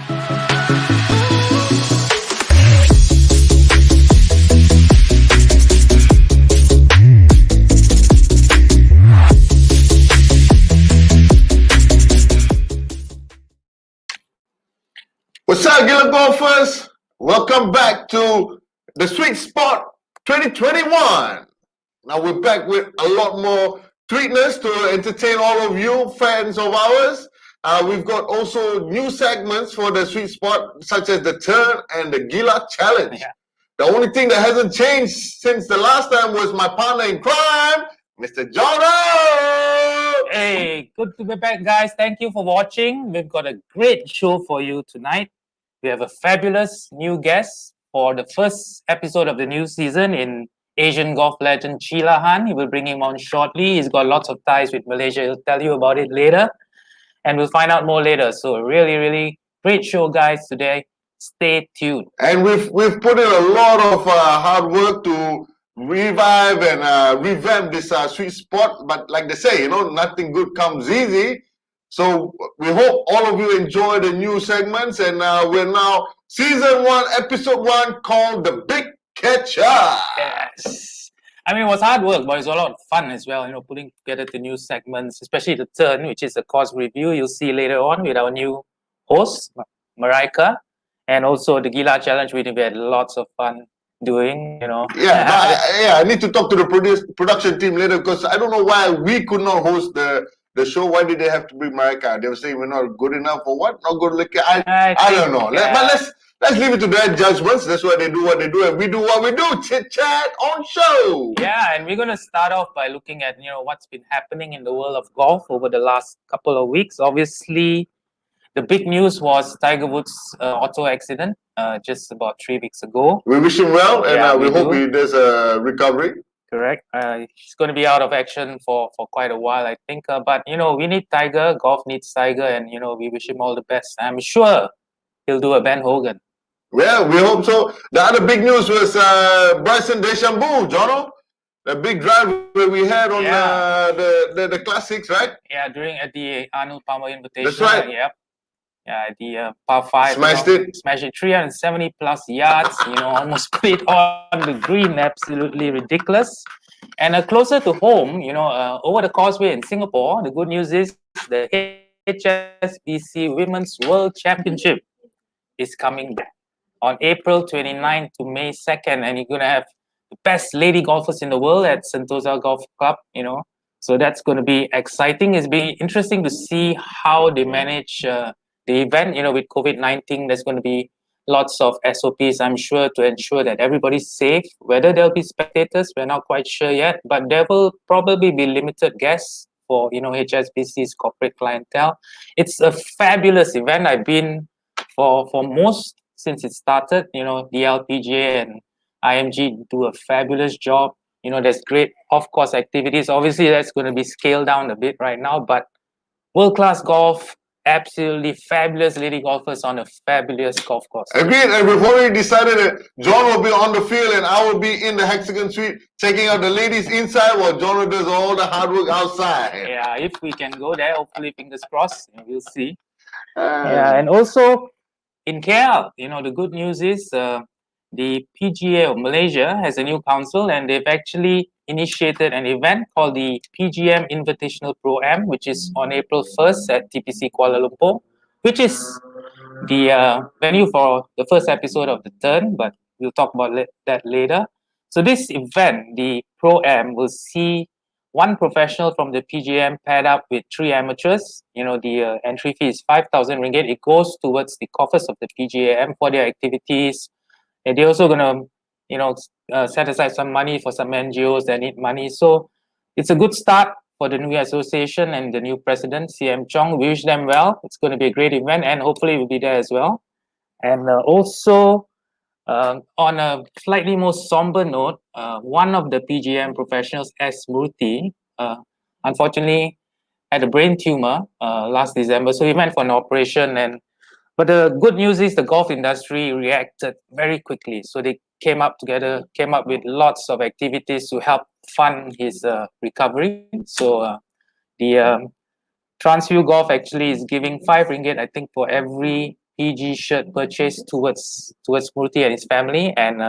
What's up, Gila Golfers? Welcome back to the Sweet Spot 2021. Now we're back with a lot more sweetness to entertain all of you fans of ours. We've got also new segments for the Sweet Spot, such as the Turn and the Gila Challenge. Yeah. The only thing that hasn't changed since the last time was my partner in crime, Mr. Jono. Hey, good to be back, guys. Thank you for watching. We've got a great show for you tonight. We have a fabulous new guest for the first episode of the new season in Asian golf legend Kyi Hlan Han. He will bring him on shortly. He's got lots of ties with Malaysia. He'll tell you about it later. And we'll find out more later. So really, really great show, guys, today. Stay tuned. And we've put in a lot of hard work to revive and revamp this sweet spot. But like they say, nothing good comes easy. So we hope all of you enjoy the new segments. And we're now season 1, episode 1, called The Big Catcher. Yes. I mean, it was hard work, but it's a lot of fun as well, putting together the new segments, especially the Turn, which is the course review you'll see later on with our new host, Pereira, and also the Gila Challenge, which we had lots of fun doing, Yeah, but I need to talk to the production team later because I don't know why we could not host the show. Why did they have to bring Marika? They were saying we're not good enough or what? Not good looking. I don't know. Yeah. But let's leave it to their judgments. That's why they do what they do, and we do what we do. Chit chat on show. Yeah, and we're gonna start off by looking at what's been happening in the world of golf over the last couple of weeks. Obviously, the big news was Tiger Woods' auto accident just about 3 weeks ago. We wish him well, and Yeah, we we hope do. he does a recovery. Correct. He's going to be out of action for quite a while, I think. But we need Tiger. Golf needs Tiger, and we wish him all the best. I'm sure he'll do a Ben Hogan. Well, we hope so. The other big news was Bryson DeChambeau, Jono. The big drive where we had on the classics, right? Yeah, at the Arnold Palmer Invitational. That's right. Yep. Yeah, the par 5. Smashed it. Smashed it 370 plus yards. Almost put it on the green. Absolutely ridiculous. And closer to home, over the causeway in Singapore, the good news is the HSBC Women's World Championship is coming back on April 29th to May 2nd, and you're gonna have the best lady golfers in the world at Sentosa Golf Club. So that's going to be exciting. It's been interesting to see how they manage the event, with COVID-19. There's going to be lots of SOPs, I'm sure, to ensure that everybody's safe. Whether there'll be spectators, we're not quite sure yet, but there will probably be limited guests for, HSBC's corporate clientele. It's a fabulous event. I've been for most since it started. The LPGA and IMG do a fabulous job. There's great off-course activities. Obviously, that's going to be scaled down a bit right now, but world-class golf, absolutely fabulous lady golfers on a fabulous golf course. Agreed, and we've already decided that John will be on the field and I will be in the Hexagon Suite checking out the ladies inside while John does all the hard work outside. Yeah, if we can go there, hopefully, fingers crossed, we'll see. Yeah, and also in KL, the good news is the PGA of Malaysia has a new council, and they've actually initiated an event called the PGM Invitational Pro-Am, which is on April 1st at TPC Kuala Lumpur, which is the venue for the first episode of the Turn, but we'll talk about that later. So this event, the Pro-Am, will see one professional from the PGM paired up with 3 amateurs. The entry fee is 5,000 ringgit. It goes towards the coffers of the PGAM for their activities. And they're also going to, set aside some money for some NGOs that need money. So it's a good start for the new association and the new president, CM Chong. We wish them well. It's going to be a great event, and hopefully we'll be there as well. And also, on a slightly more somber note, one of the PGM professionals, S. Murthy, unfortunately had a brain tumor last December. So he went for an operation. But the good news is the golf industry reacted very quickly. So they came up with lots of activities to help fund his recovery. So the Transview Golf actually is giving 5 ringgit, I think, for every PG shirt purchase towards Murthy and his family, and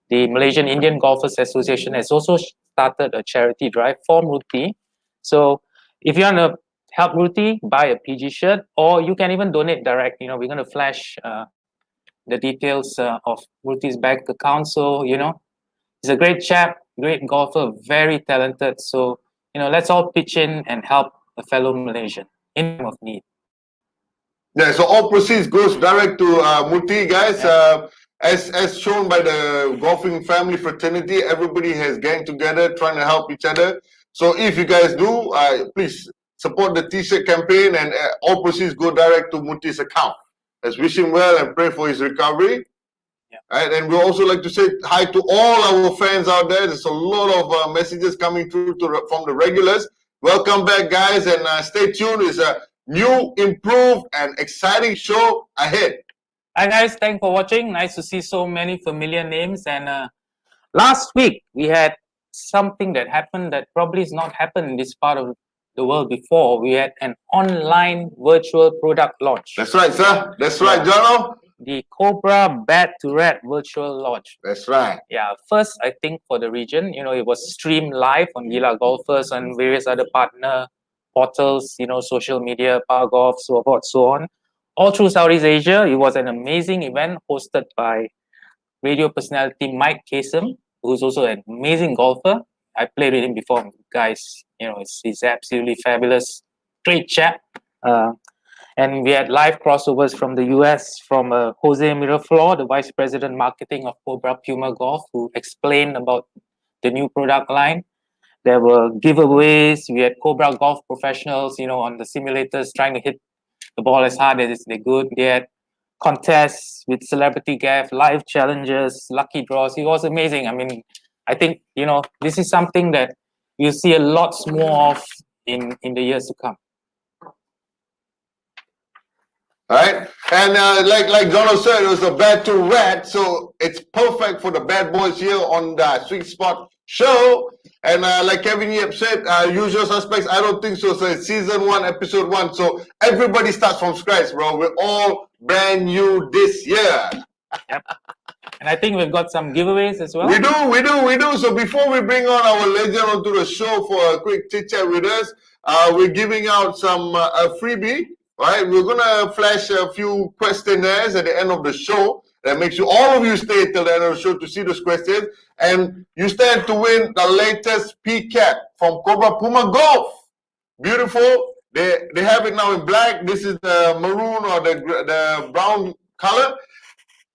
the Malaysian Indian Golfers Association has also started a charity drive for Murthy. So if you want to help Murthy, buy a PG shirt, or you can even donate direct. We're going to flash the details of Murthy's bank account. So he's a great chap, great golfer, very talented. So let's all pitch in and help a fellow Malaysian in time of need. Yeah, so all proceeds goes direct to Murthy, guys. Yeah. As shown by the golfing family fraternity, everybody has gang together trying to help each other. So if you guys do, please support the T-shirt campaign, and all proceeds go direct to Murthy's account. Let's wish him well and pray for his recovery. Yeah. Right, and we also like to say hi to all our fans out there. There's a lot of messages coming through from the regulars. Welcome back, guys, and stay tuned. It's a new, improved, and exciting show ahead. Hi guys, thanks for watching. Nice to see so many familiar names. And last week we had something that happened that probably has not happened in this part of the world before. We had an online virtual product launch. That's right, sir. That's right, Jono. The Cobra Bat to Red virtual launch. That's right. Yeah, first I think for the region, it was streamed live on Gila Golfers and various other partner portals, social media, Golf, so forth, so on. All through Southeast Asia, it was an amazing event hosted by radio personality Mike Kasem, who's also an amazing golfer. I played with him before, guys. He's absolutely fabulous, great chap. And we had live crossovers from the US, from Jose Miraflor, the Vice President Marketing of Cobra Puma Golf, who explained about the new product line. There were giveaways. We had Cobra Golf professionals, on the simulators trying to hit the ball as hard as they could. They had contests with celebrity guests, live challenges, lucky draws. It was amazing. I think, this is something that you'll see a lot more of in the years to come. All right, and like Jono said, it was a bad to red, so it's perfect for the bad boys here on the Sweet Spot show. And like Kevin Yep said, usual suspects, I don't think so. So it's season 1, episode 1. So everybody starts from scratch, bro. We're all brand new this year. Yep. And I think we've got some giveaways as well. We do. So before we bring on our legend onto the show for a quick chit chat with us, we're giving out some a freebie. Right, we're gonna flash a few questionnaires at the end of the show. That makes you all of you stay till the end of the show to see those questions, and you stand to win the latest P cap from Cobra Puma Golf. Beautiful. They have it now in black. This is the maroon or the brown color.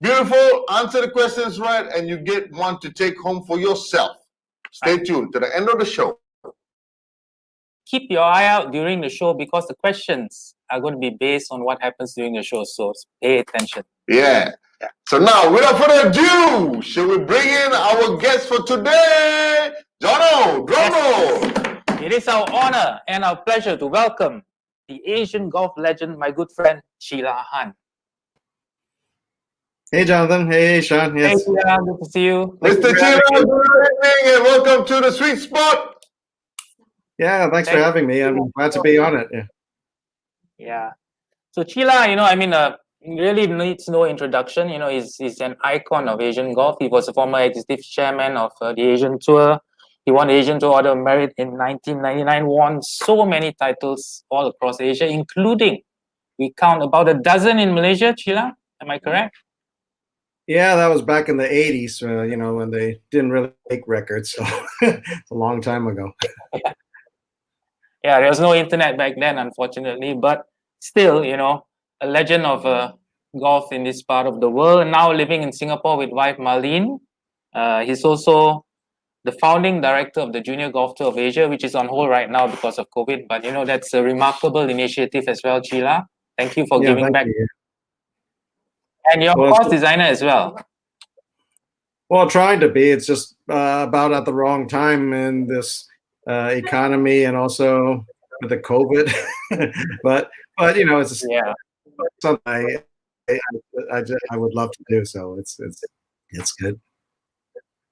Beautiful. Answer the questions right, and you get one to take home for yourself. Stay tuned to the end of the show. Keep your eye out during the show because the questions are going to be based on what happens during the show. So pay attention. Yeah. So now, without further ado, shall we bring in our guest for today, Drono? Yes. It is our honor and our pleasure to welcome the Asian golf legend, my good friend Kyi Hlan Han. Hey, Jonathan. Hey, Sean. Yes. Hey, Kyi, good to see you. Mr. Kyi, good evening and welcome to the Sweet Spot. Yeah, thanks for having me. I'm glad to be on it. Yeah. So Kyi Hlan, really needs no introduction. He's an icon of Asian golf. He was a former executive chairman of the Asian Tour. He won the Asian Tour Order of Merit in 1999, won so many titles all across Asia, including, we count about a dozen in Malaysia, Kyi Hlan. Am I correct? Yeah, that was back in the 80s, when they didn't really make records. So it's a long time ago. Yeah, there was no internet back then, unfortunately, but still, a legend of golf in this part of the world, and now living in Singapore with wife Marlene. He's also the founding director of the Junior Golf Tour of Asia, which is on hold right now because of COVID, but that's a remarkable initiative as well, Kyi Hlan. Thank you for giving back. You. And you're a course designer as well. Well, trying to be. It's just about at the wrong time in this economy, and also with the COVID. but it's just something I would love to do. So it's good.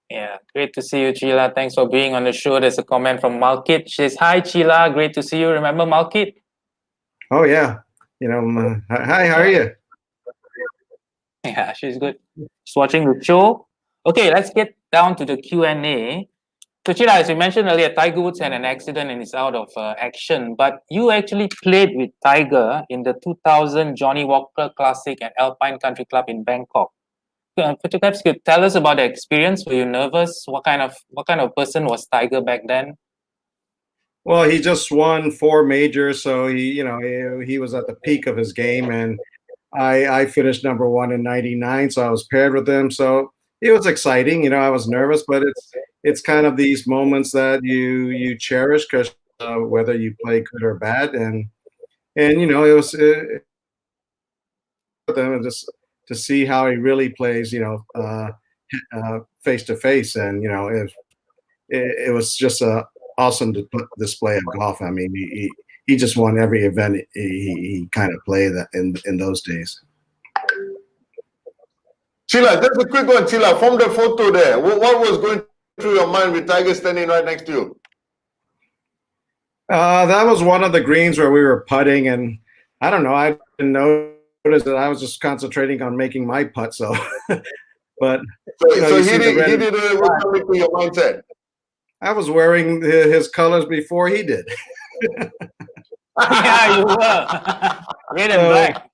Yeah, great to see you, Kyi Hlan. Thanks for being on the show. There's a comment from Malkit. She says, "Hi, Kyi Hlan. Great to see you." Remember Malkit? Oh yeah. Hi. How are you? Yeah, she's good. She's watching the show. Okay, let's get down to the Q&A. So, Sheila, as you mentioned earlier, Tiger Woods had an accident and is out of action. But you actually played with Tiger in the 2000 Johnny Walker Classic at Alpine Country Club in Bangkok. Could you perhaps tell us about the experience? Were you nervous? What kind of person was Tiger back then? Well, he just won 4 majors, so he was at the peak of his game, and I finished number 1 in '99, so I was paired with him. So it was exciting. I was nervous, but it's kind of these moments that you cherish because whether you play good or bad, and it was them just to see how he really plays, face to face, and it was just a awesome display of golf. I mean, he just won every event he kind of played in those days. Sheila, just a quick one, Sheila, from the photo there, what was going through your mind with Tiger standing right next to you? That was one of the greens where we were putting, and I don't know, I didn't notice that. I was just concentrating on making my putt, so but so he did what coming to your mindset. I was wearing his colors before he did. Yeah, you were. Red and black.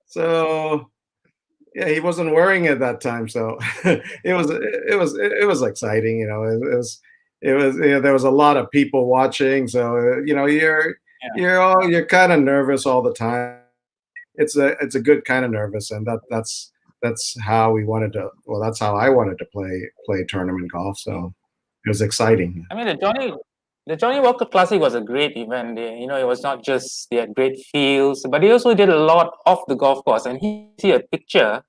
So yeah, he wasn't wearing it that time, so it was exciting. There was a lot of people watching, so you're kind of nervous all the time. It's a good kind of nervous, and that's how we wanted to. Well, that's how I wanted to play tournament golf. So it was exciting. I mean, the Johnny Walker Classic was a great event. It was not just they had great fields, but they also did a lot off the golf course. And he see a picture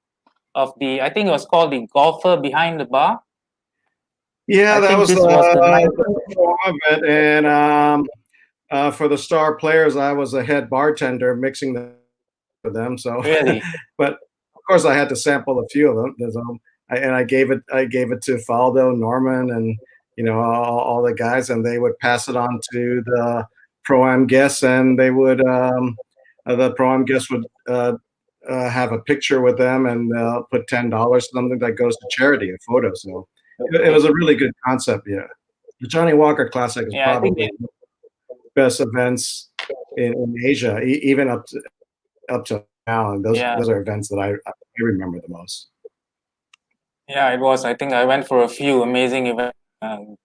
of I think it was called the golfer behind the bar. Yeah, that was the event, and for the star players, I was a head bartender mixing them for them. So really, but of course, I had to sample a few of them. And I gave it to Faldo, Norman, and all the guys, and they would pass it on to the pro-am guests, and they would the pro-am guests would have a picture with them and put $10, something that goes to charity, a photo. So it was a really good concept. Yeah, the Johnny Walker Classic is probably the best events in Asia, even up to now. And those are events that I remember the most. Yeah, it was. I think I went for a few amazing events.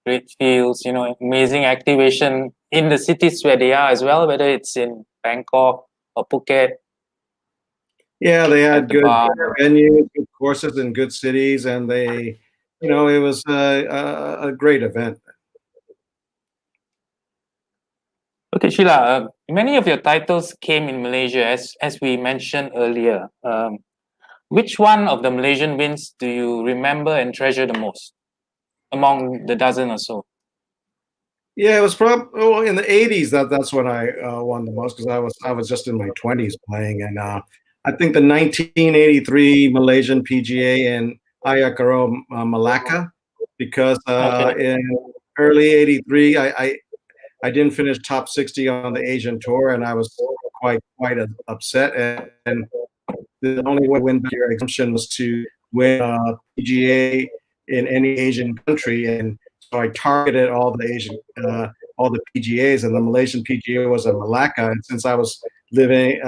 Great fields, amazing activation in the cities where they are as well, whether it's in Bangkok or Phuket. Yeah, they had good venues, good courses in good cities, and it was a great event. Okay, Sheila, many of your titles came in Malaysia, as we mentioned earlier. Which one of the Malaysian wins do you remember and treasure the most among the dozen or so? Yeah, it was probably in the '80s that's when I won the most, because I was just in my 20s playing, and I think the 1983 Malaysian PGA in Ayakaro, Malacca, because in early '83 I didn't finish top 60 on the Asian Tour, and I was quite upset, and the only way to win your exemption was to win PGA in any Asian country, and so I targeted all the PGAs, and the Malaysian PGA was in Malacca. And since I was playing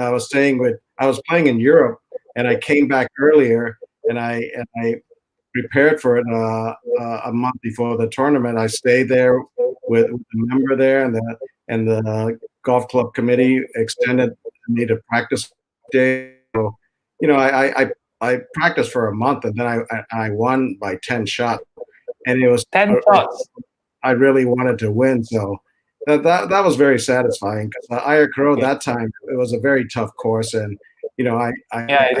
in Europe, and I came back earlier, and I prepared for it a month before the tournament. I stayed there with a member there, and the golf club committee extended me to practice day. So, I practiced for a month, and then I won by 10 shots, and it was 10 shots. I really wanted to win, so that was very satisfying, because Ayakaro that time, it was a very tough course, and I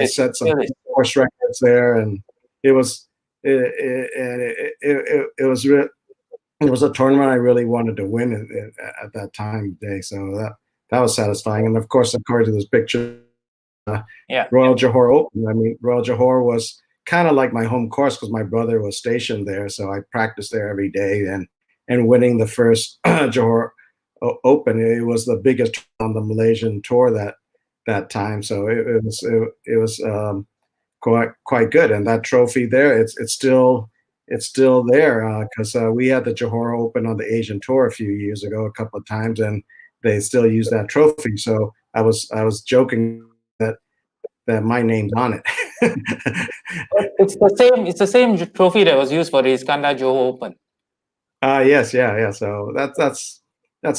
set some course records there, and it was a tournament I really wanted to win at that time of day, so that was satisfying. And of course, according to this picture, Royal Johor Open. I mean, Royal Johor was kind of like my home course because my brother was stationed there, so I practiced there every day. And winning the first Johor Open, it was the biggest on the Malaysian tour that time. So it was quite good. And that trophy there, it's still there because we had the Johor Open on the Asian Tour a few years ago, a couple of times, and they still use that trophy. So I was joking that my name's on it. It's the same trophy that was used for the Iskandar Johor Open. Yes, yeah. So that's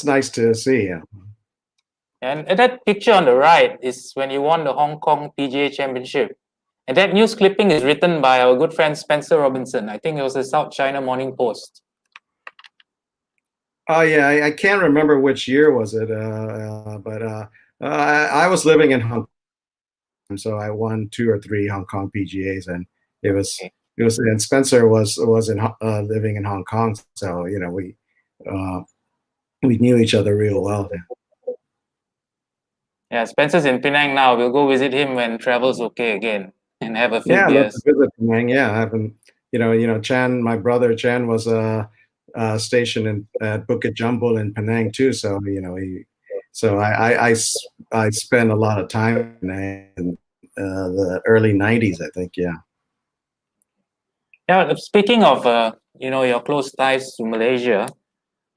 nice to see. Yeah. And that picture on the right is when you won the Hong Kong PGA Championship. And that news clipping is written by our good friend Spencer Robinson. I think it was the South China Morning Post. Oh yeah, I can't remember which year was it, but I was living in Hong Kong, so I won 2 or 3 Hong Kong PGAs, and it was and Spencer was living in Hong Kong, so we knew each other real well. Yeah, Spencer's in Penang now. We'll go visit him when travel's okay again and have a few beers. Let's visit Penang. Yeah, I haven't. Chan, my brother Chan was stationed at Bukit Jambul in Penang too. So I spent a lot of time in the early '90s, I think. Yeah. Yeah. Speaking of your close ties to Malaysia,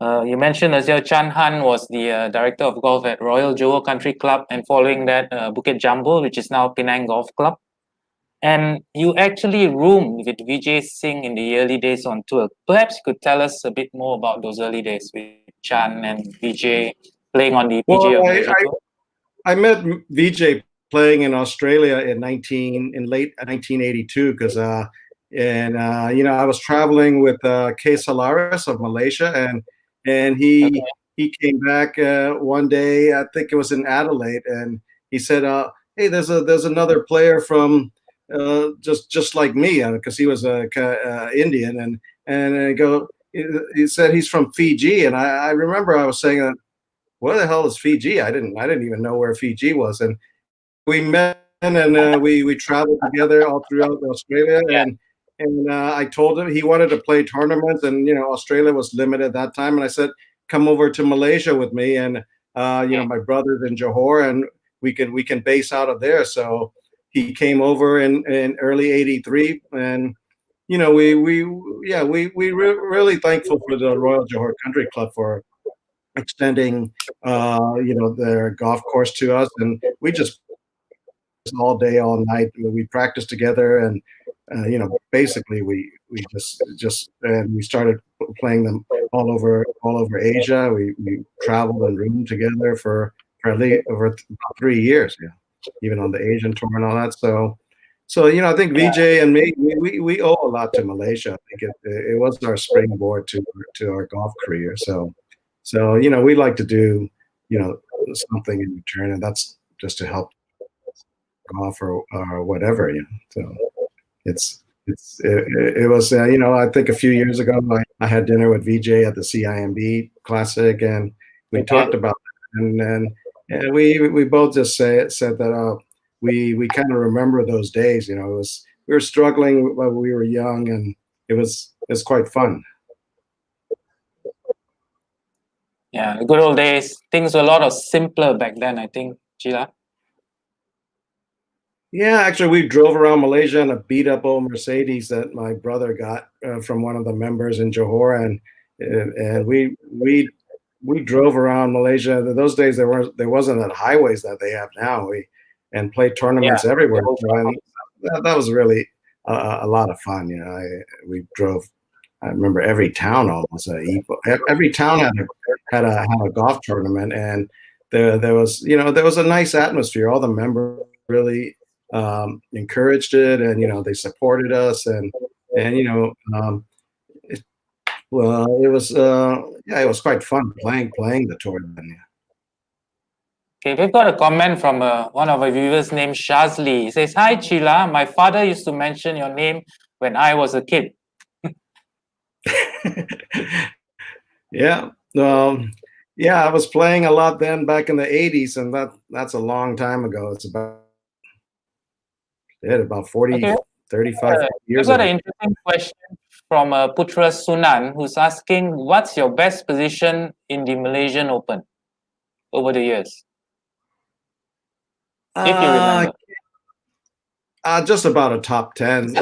you mentioned as Chan Han was the director of golf at Royal Johor Country Club, and following that Bukit Jambul, which is now Penang Golf Club. And you actually roomed with Vijay Singh in the early days on tour. Perhaps you could tell us a bit more about those early days with Chan and Vijay playing on the PGA of Malaysia Tour. I met Vijay playing in Australia in late 1982 because I was traveling with Kyi Hlan Han of Malaysia, and he came back one day. I think it was in Adelaide, and he said, "Hey, there's another player from." Just like me, because he was Indian, and I go. He said he's from Fiji, and I remember I was saying, "Where the hell is Fiji?" I didn't even know where Fiji was, and we met and we traveled together all throughout Australia, and I told him he wanted to play tournaments, and Australia was limited at that time, and I said, "Come over to Malaysia with me," and my brother's in Johor, and we can base out of there, so. He came over in early '83, and we really thankful for the Royal Johor Country Club for extending their golf course to us, and we just all day, all night. We practiced together, and basically we just and we started playing them all over Asia. We traveled and roomed together for at least over 3 years. Yeah. Even on the Asian tour and all that. So I think Vijay and me, we owe a lot to Malaysia. I think it was our springboard to our golf career. So we like to do something in return, and that's just to help golf or whatever. So it was I think a few years ago I had dinner with Vijay at the CIMB Classic, and we talked about that, and we both just said that we kind of remember those days. We were struggling while we were young, and it's quite fun. Yeah, the good old days. Things were a lot simpler back then, I think, Gila. Yeah, actually, we drove around Malaysia in a beat up old Mercedes that my brother got from one of the members in Johor, and we drove around Malaysia. In those days, there wasn't that highways that they have now. And played tournaments everywhere. And that was really a lot of fun. We drove. I remember every town almost. Every town had a golf tournament, and there was a nice atmosphere. All the members really encouraged it, and they supported us, and it was quite fun playing the tournament. Yeah. Okay, we've got a comment from one of our viewers named Shazli. He says, "Hi, Chila. My father used to mention your name when I was a kid." Yeah. I was playing a lot then back in the '80s, and that's a long time ago. It's about 40, 35 years ago. I've got an interesting question from Putra Sunan, who's asking, what's your best position in the Malaysian Open over the years? If you remember. Just about a top 10.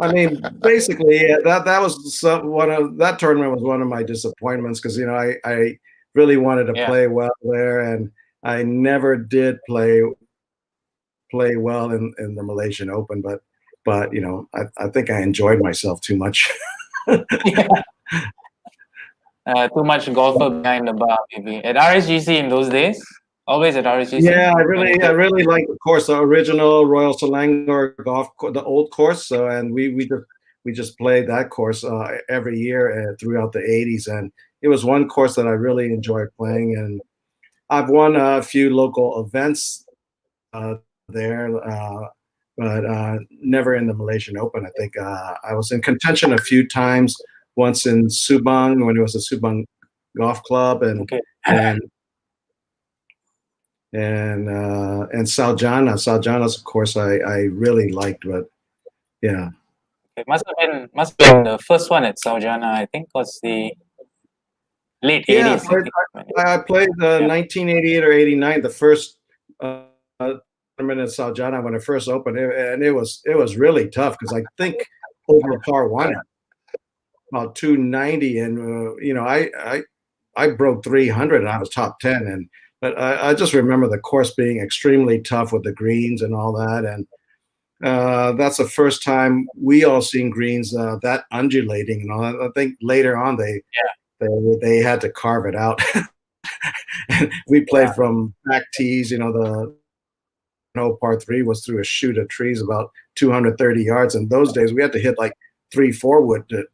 I mean, basically, that was that tournament was one of my disappointments because I really wanted to play well there, and I never did play well in the Malaysian Open, but I think I enjoyed myself too much. Too much golfer behind the bar, maybe. At RSGC in those days? Always at RSGC? Yeah, I really like the course, the original Royal Selangor the old course. So, and we just played that course every year throughout the 80s, and it was one course that I really enjoyed playing. And I've won a few local events there, but never in the Malaysian Open. I think I was in contention a few times. Once in Subang when it was a Subang Golf Club, and Saljana. Saljana's of course I really liked, but yeah. It must have been the first one at Saljana. I think was the late 80s. I played 1988 or 89, the first tournament at Saljana when it first opened, and it was really tough because I think over par one. About 290, and I broke 300, and I was top 10. But I just remember the course being extremely tough with the greens and all that, and that's the first time we all seen greens that undulating and all that. I think later on they had to carve it out. We played from back tees. The par 3 was through a chute of trees about 230 yards. In those days, we had to hit like 3-4 wood to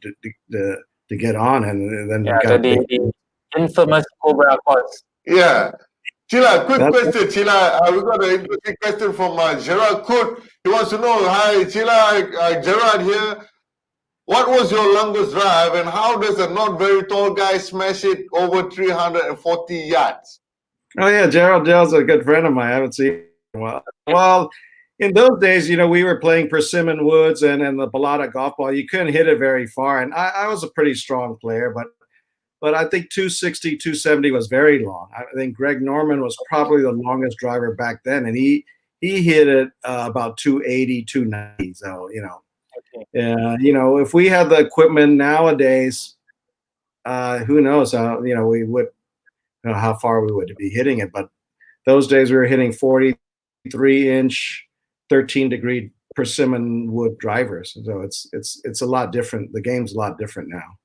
get on, and then the infamous Cobra course. Yeah, Chila, quick question, Chila. We got an interesting question from Gerard Kut. He wants to know, hi Chila, Gerard here. What was your longest drive, and how does a not very tall guy smash it over 340 yards? Oh yeah, Gerald's a good friend of mine. I haven't seen him in a while. Well, in those days, we were playing persimmon woods and the Balata golf ball. You couldn't hit it very far, and I was a pretty strong player, but I think 260, 270 was very long. I think Greg Norman was probably the longest driver back then, and he hit it about 280, 290. So if we had the equipment nowadays, who knows how we would how far we would be hitting it. But those days we were hitting 43-inch. 13-degree persimmon wood drivers, so it's a lot different. The game's a lot different now.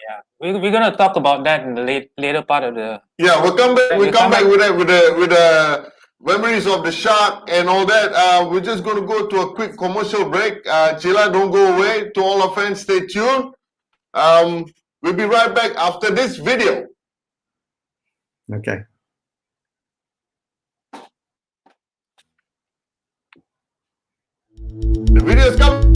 Yeah, we're gonna talk about that in the later part of the. Yeah, we'll come back. We'll come back with the memories of the shark and all that. We're just gonna go to a quick commercial break. Chila, don't go away. To all our fans, stay tuned. We'll be right back after this video. Okay. The video is coming.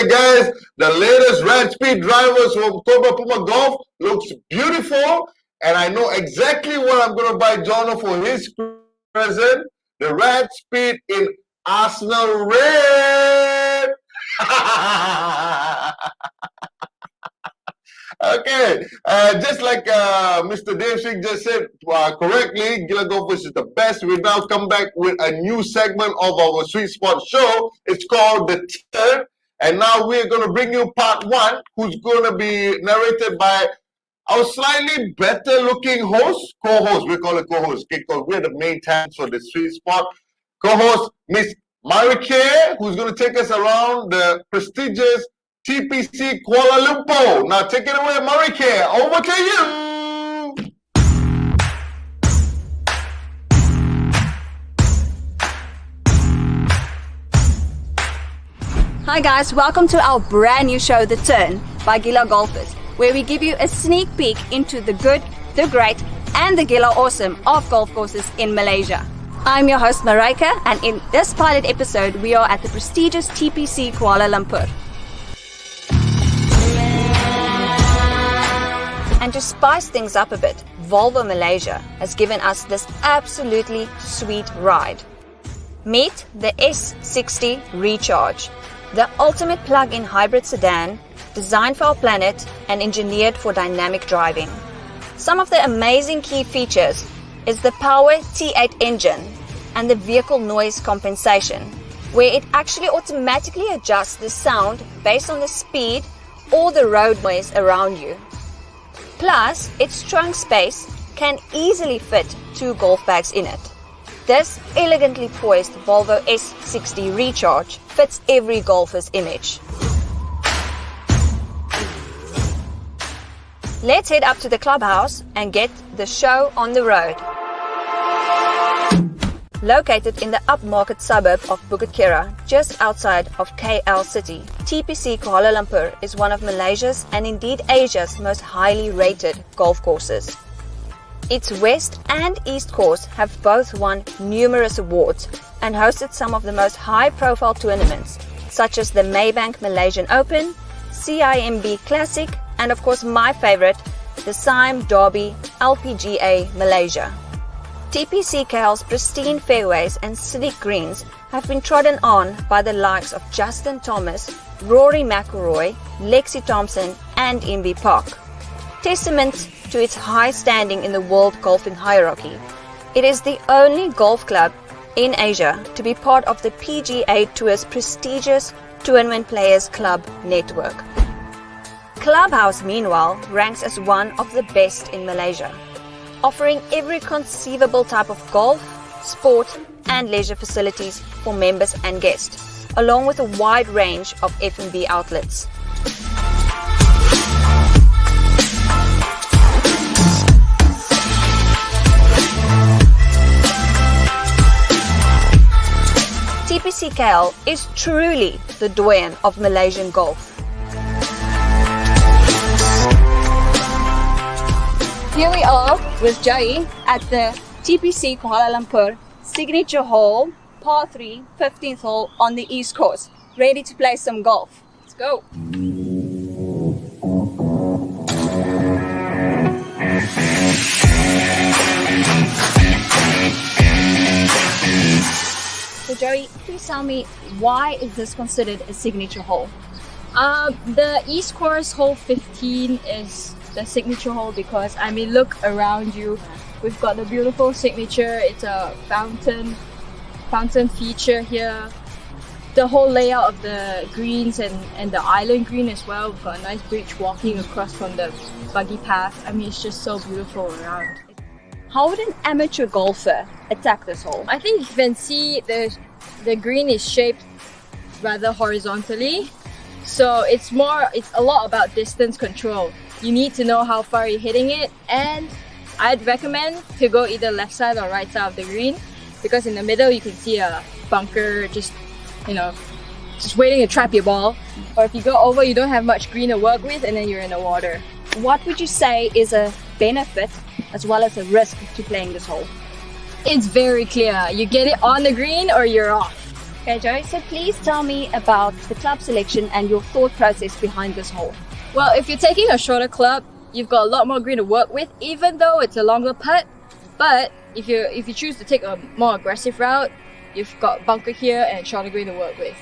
Okay, guys, the latest Rad Speed drivers from Cobra Puma Golf looks beautiful, and I know exactly what I'm going to buy Jono for his present. The Rad Speed in Arsenal Red. Okay, just like Mr. Dave Singh just said correctly, Gila Golfers is the best. We now come back with a new segment of our Sweet Spot show. It's called The Turn. And now we're going to bring you part one, who's going to be narrated by our slightly better looking host, co-host. We call it co-host, because we're the main talents for the Sweet Spot. Co-host, Miss Marike, who's going to take us around the prestigious TPC Kuala Lumpur. Now take it away, Marike. Over to you. Hi guys, welcome to our brand new show, The Turn by Gila Golfers, where we give you a sneak peek into the good, the great, and the Gila awesome of golf courses in Malaysia. I'm your host Marike, and in this pilot episode, we are at the prestigious TPC Kuala Lumpur. And to spice things up a bit, Volvo Malaysia has given us this absolutely sweet ride. Meet the S60 Recharge, the ultimate plug-in hybrid sedan designed for our planet and engineered for dynamic driving. Some of the amazing key features is the Power T8 engine and the vehicle noise compensation, where it actually automatically adjusts the sound based on the speed or the road noise around you. Plus, its trunk space can easily fit 2 golf bags in it. This elegantly poised Volvo S60 Recharge fits every golfer's image. Let's head up to the clubhouse and get the show on the road. Located in the upmarket suburb of Bukit Kira, just outside of KL City, TPC Kuala Lumpur is one of Malaysia's and indeed Asia's most highly rated golf courses. Its west and east course have both won numerous awards and hosted some of the most high-profile tournaments, such as the Maybank Malaysian Open, CIMB Classic, and of course my favorite, the Sime Derby LPGA Malaysia. TPC KL's pristine fairways and sleek greens have been trodden on by the likes of Justin Thomas, Rory McIlroy, Lexi Thompson, and Inbee Park. Testament to its high standing in the world golfing hierarchy, it is the only golf club in Asia to be part of the PGA Tour's prestigious Tournament Players Club network. Clubhouse, meanwhile, ranks as one of the best in Malaysia, offering every conceivable type of golf, sport, and leisure facilities for members and guests, along with a wide range of F&B outlets. TPC KL is truly the doyen of Malaysian golf. Here we are with Jai at the TPC Kuala Lumpur signature hole, par 3, 15th hole on the east coast, ready to play some golf. Let's go. So Joey, please tell me, why is this considered a signature hole? The East Course hole 15 is the signature hole because, I mean, look around you. We've got the beautiful signature. It's a fountain feature here. The whole layout of the greens and the island green as well. We've got a nice bridge walking across from the buggy path. I mean, it's just so beautiful around. How would an amateur golfer attack this hole? I think you can see the green is shaped rather horizontally. So it's a lot about distance control. You need to know how far you're hitting it, and I'd recommend to go either left side or right side of the green, because in the middle you can see a bunker just waiting to trap your ball. Or if you go over, you don't have much green to work with, and then you're in the water. What would you say is a benefit as well as a risk to playing this hole? It's very clear. You get it on the green or you're off. Okay, Joe, so please tell me about the club selection and your thought process behind this hole. Well, if you're taking a shorter club, you've got a lot more green to work with, even though it's a longer putt. But if you choose to take a more aggressive route, you've got bunker here and shorter green to work with.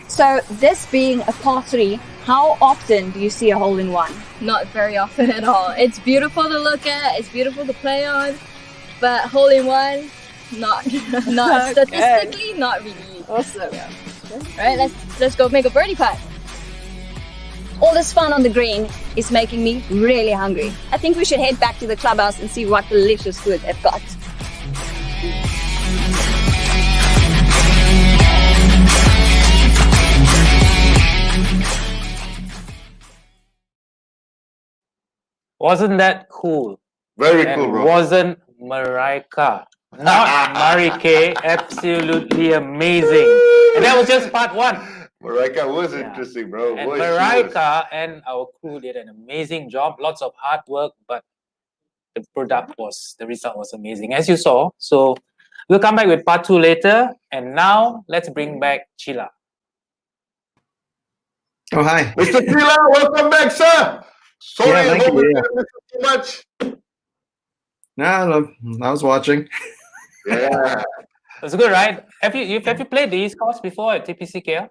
So this being a par 3, how often do you see a hole in one? Not very often at all. It's beautiful to look at, it's beautiful to play on, but hole in one, not statistically, not really. Awesome. Yeah. Right, let's go make a birdie putt. All this fun on the green is making me really hungry. I think we should head back to the clubhouse and see what delicious food they've got. Wasn't that cool? Very And cool, bro. wasn't Marika, not Marike, absolutely amazing. And that was just part 1. Marika was Yeah. interesting, bro. And Boy, she was- Marika and our crew did an amazing job. Lots of hard work, but the result was amazing, as you saw. So we'll come back with part 2 later. And now let's bring back Chila. Oh, hi. Mr. Gila, welcome back, sir. Sorry, Yeah, I thank hope you, we yeah. didn't miss too much. No, I was watching. Yeah. It's good, right? Have you played the East Coast before at TPC KL?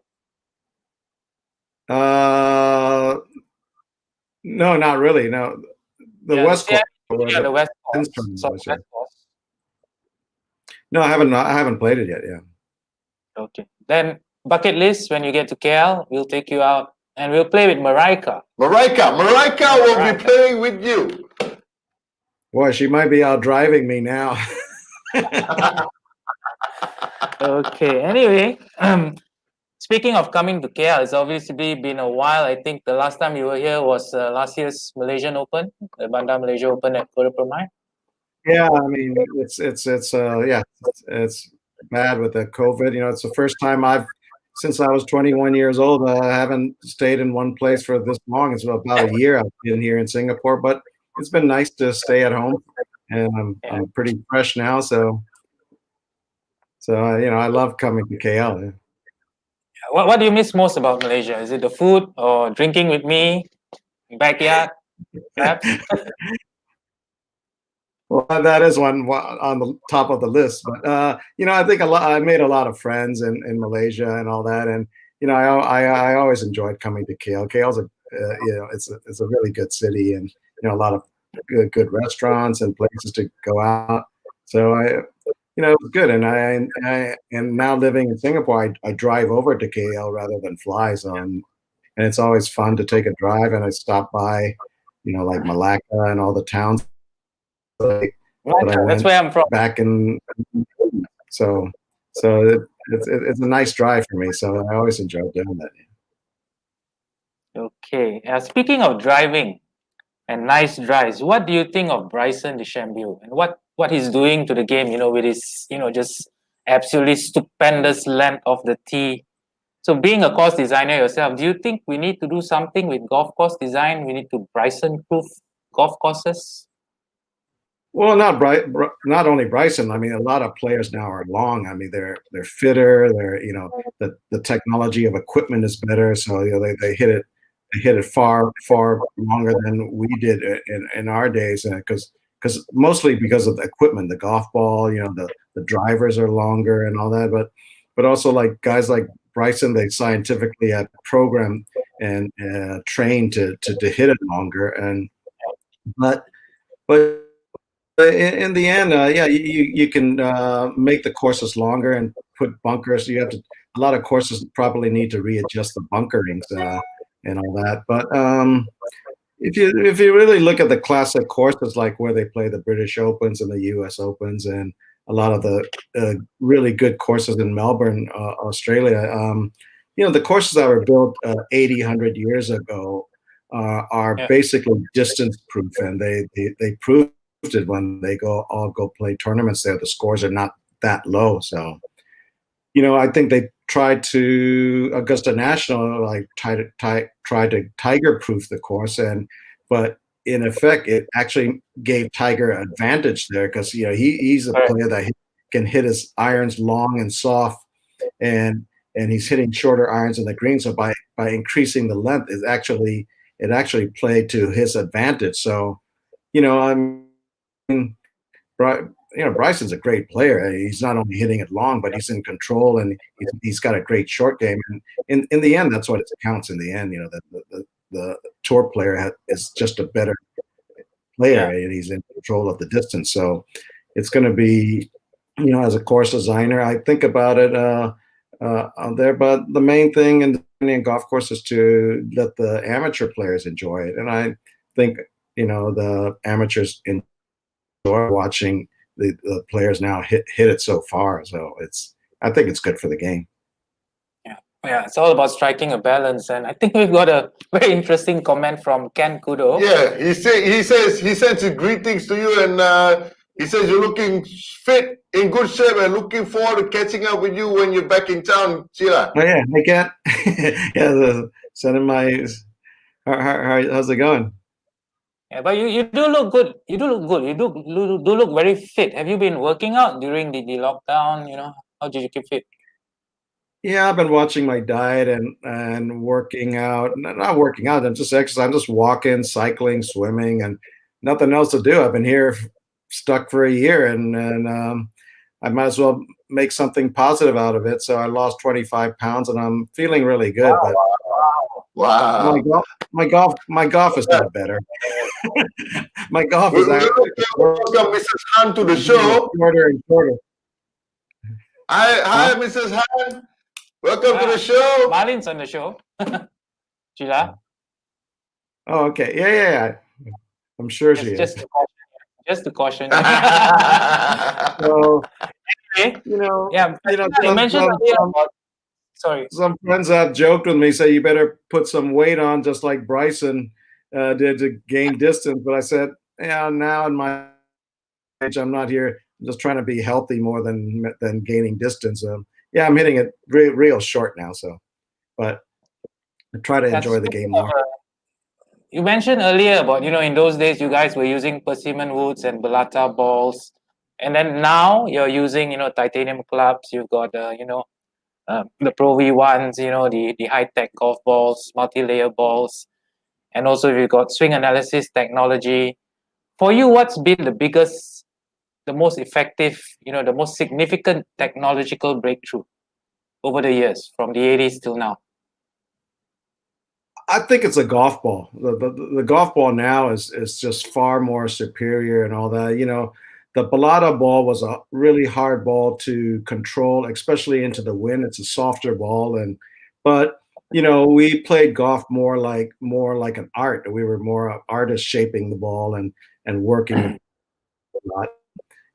No, not really. No, the Yeah, West Coast. Yeah, the West Coast. Instrument So, was, yeah. West Coast. No, I haven't played it yet. Yeah. Okay. Then bucket list, when you get to KL, we'll take you out and we'll play with Marika. Marika will be playing with you. Boy, she might be out driving me now. Okay. Anyway, speaking of coming to KL, it's obviously been a while. I think the last time you were here was last year's Malaysian Open, the Bandar Malaysia Open at Ponniah. Yeah, I mean, it's bad with the COVID. You know, it's the first time since I was 21 years old, I haven't stayed in one place for this long. It's about a year I've been here in Singapore, but it's been nice to stay at home, and I'm pretty fresh now. So you know, I love coming to KL. Yeah. What do you miss most about Malaysia? Is it the food or drinking with me, backyard, perhaps? Well, that is one on the top of the list. But you know, I think I made a lot of friends in Malaysia and all that, and you know, I always enjoyed coming to KL. KL's you know, it's a really good city, and you know, a lot of good restaurants and places to go out. So you know, it was good. And I now living in Singapore, I drive over to KL rather than fly. So and it's always fun to take a drive, and I stop by, you know, like Malacca and all the towns. That's where I'm from. Back in, so it's a nice drive for me. So I always enjoy doing that. Okay. Speaking of driving and nice drives, what do you think of Bryson DeChambeau and what he's doing to the game? You know, with his just absolutely stupendous length of the tee. So, being a course designer yourself, do you think we need to do something with golf course design? We need to Bryson-proof golf courses. Well, not only Bryson. I mean, a lot of players now are long. I mean, they're fitter. They're, you know, the technology of equipment is better, so you know they hit it far longer than we did in our days, because mostly because of the equipment, the golf ball, you know, the drivers are longer and all that, but also like guys like Bryson, they scientifically have programmed and trained to hit it longer, and but in the end, yeah, you can make the courses longer and put bunkers. A lot of courses probably need to readjust the bunkerings and all that. But if you really look at the classic courses, like where they play the British Opens and the US Opens, and a lot of the really good courses in Melbourne, Australia, you know, the courses that were built 80, 100 years ago are basically distance proof, and they proved it when they all go play tournaments there. The scores are not that low. So, you know, I think they tried to Augusta National tried to Tiger proof the course, but in effect it actually gave Tiger an advantage there, because you know he's a player that can hit his irons long and soft, and and he's hitting shorter irons in the green. So by increasing the length, it actually played to his advantage. So, I mean, Bryson's a great player. He's not only hitting it long, but he's in control, and he's got a great short game. And in the end, that's what counts. In the end, the tour player is just a better player, and he's in control of the distance. So it's going to be, as a course designer, I think about it out there. But the main thing in golf course is to let the amateur players enjoy it. And I think, the amateurs enjoy watching the players now hit it so far. So I think it's good for the game. Yeah, it's all about striking a balance, and I think we've got a very interesting comment from Ken Kudo. Yeah, he sends his greetings to you, and he says you're looking fit, in good shape, and looking forward to catching up with you when you're back in town, Sheila. Oh yeah, I can't. Yeah, sending my. How's it going? Yeah, but you do look good. You do look good. You do look very fit. Have you been working out during the lockdown? How did you keep fit? Yeah, I've been watching my diet and working out. Not working out. I'm just exercising. I'm just walking, cycling, swimming, and nothing else to do. I've been here stuck for a year, and I might as well make something positive out of it. So I lost 25 pounds, and I'm feeling really good. Wow. But my golf is not better. My golf is actually welcome Mrs. Han to the show. Shorter and shorter. Hi, Mrs. Han. Welcome to the show. Marlin's on the show. Gila. Oh, okay. Yeah. I'm sure she is. Just to caution. So, anyway, you mentioned sorry. Some friends have joked with me, say you better put some weight on, just like Bryson did to gain distance. But I said, now in my age, I'm not here. I'm just trying to be healthy more than gaining distance. I'm hitting it real short now. So, but I try to enjoy the game more. You mentioned earlier about, in those days you guys were using persimmon woods and balata balls, and then now you're using, titanium clubs. You've got, the Pro V1s, the high-tech golf balls, multi-layer balls, and also you've got swing analysis technology. For you, what's been the most effective, the most significant technological breakthrough over the years, from the 80s till now? I think it's a golf ball. The golf ball now is just far more superior and all that. The balata ball was a really hard ball to control, especially into the wind. It's a softer ball, but we played golf more like an art. We were more artists shaping the ball and working a lot.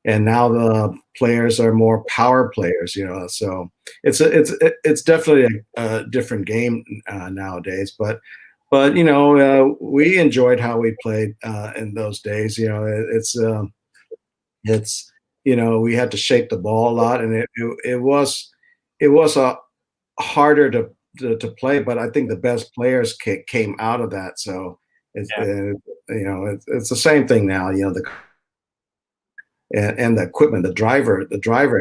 And now the players are more power players, So it's definitely a different game nowadays. But we enjoyed how we played in those days. It's we had to shape the ball a lot, and it was harder to play. But I think the best players came out of that. So it's the same thing now. And the equipment, the driver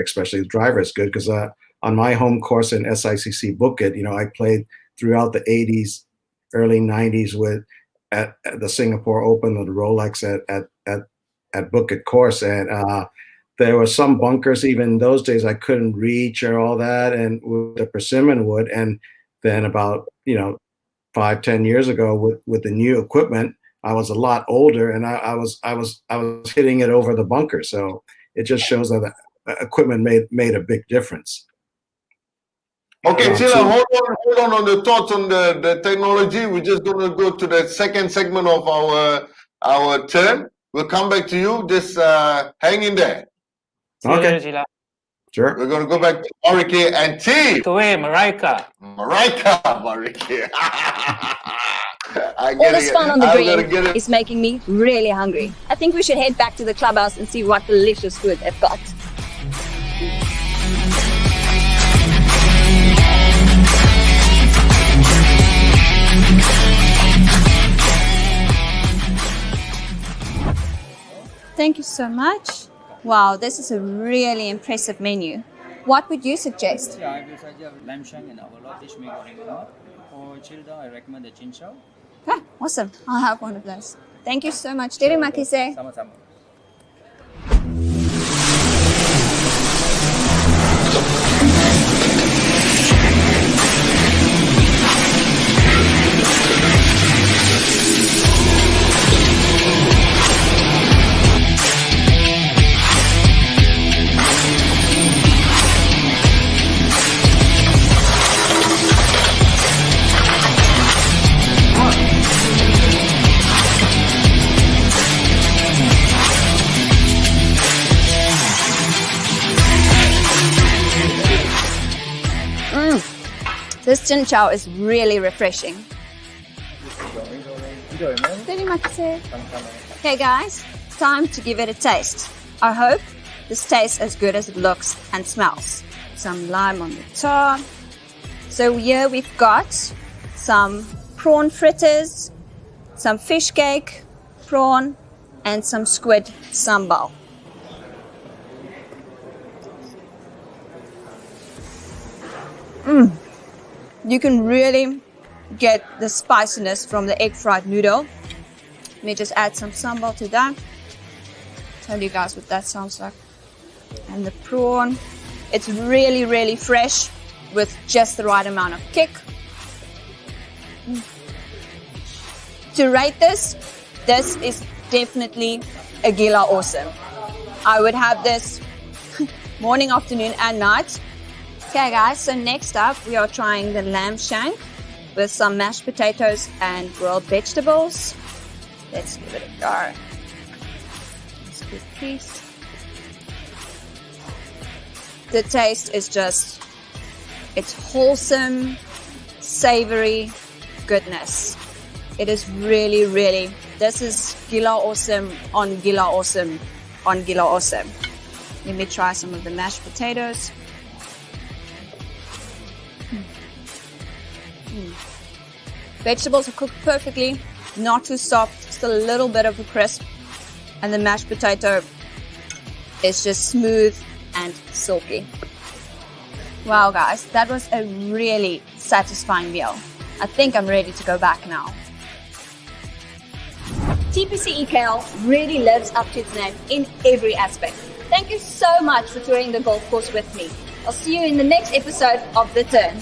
especially, the driver is good, because on my home course in SICC Bukit, I played throughout the 80s, early 90s at the Singapore Open or the Rolex at Bukit course, and there were some bunkers even in those days I couldn't reach or all that, and with the persimmon wood. And then about 5-10 years ago with the new equipment, I was a lot older, and I was hitting it over the bunker. So it just shows that the equipment made a big difference. Okay, Sheila, hold on the thoughts on the technology. We're just going to go to the second segment of our turn. We'll come back to you. Just hang in there. Okay. Sheila. Sure. We're going to go back to Marike and T. Marika. Marike. All this fun on the green is making me really hungry. I think we should head back to the clubhouse and see what delicious food they've got. Thank you so much. Wow, this is a really impressive menu. What would you suggest? Yeah, I will suggest lamb shank and our fish meat goreng lemak. For children, I recommend the chin chow. Okay, awesome. I'll have one of those. Thank you so much. Terima kasih. Sama-sama. This chin chow is really refreshing. Terima kasih. Okay guys, time to give it a taste. I hope this tastes as good as it looks and smells. Some lime on the top. So here we've got some prawn fritters, some fish cake, prawn, and some squid sambal. You can really get the spiciness from the egg fried noodle. Let me just add some sambal to that. Tell you guys what that sounds like. And the prawn, it's really, really fresh with just the right amount of kick. To rate this is definitely a Gila Awesome. I would have this morning, afternoon, and night. Okay guys, so next up we are trying the lamb shank with some mashed potatoes and grilled vegetables. Let's give it a go. Let's give it a piece. The taste is just, it's wholesome, savory goodness. It is really, really, this is Gila Awesome on Gila Awesome on Gila Awesome. Let me try some of the mashed potatoes. Vegetables are cooked perfectly, not too soft, still a little bit of a crisp, and the mashed potato is just smooth and silky. Wow guys, that was a really satisfying meal. I think I'm ready to go back now. TPC KL really lives up to its name in every aspect. Thank you so much for touring the golf course with me. I'll see you in the next episode of The Turn.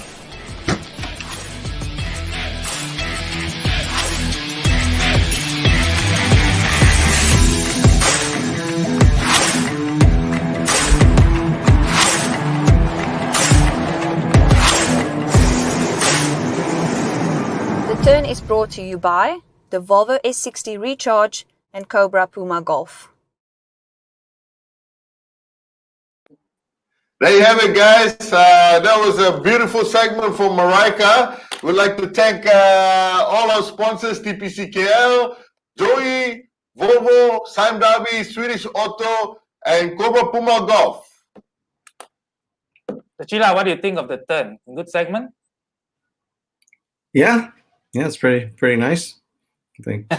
The Turn is brought to you by the Volvo S60 Recharge and Cobra Puma Golf. There you have it, guys. That was a beautiful segment from Marika. We'd like to thank all our sponsors, TPC KL, Joey, Volvo, Sime Darby, Swedish Auto, and Cobra Puma Golf. So Sheila, what do you think of The Turn? Good segment? Yeah, it's pretty nice. I think.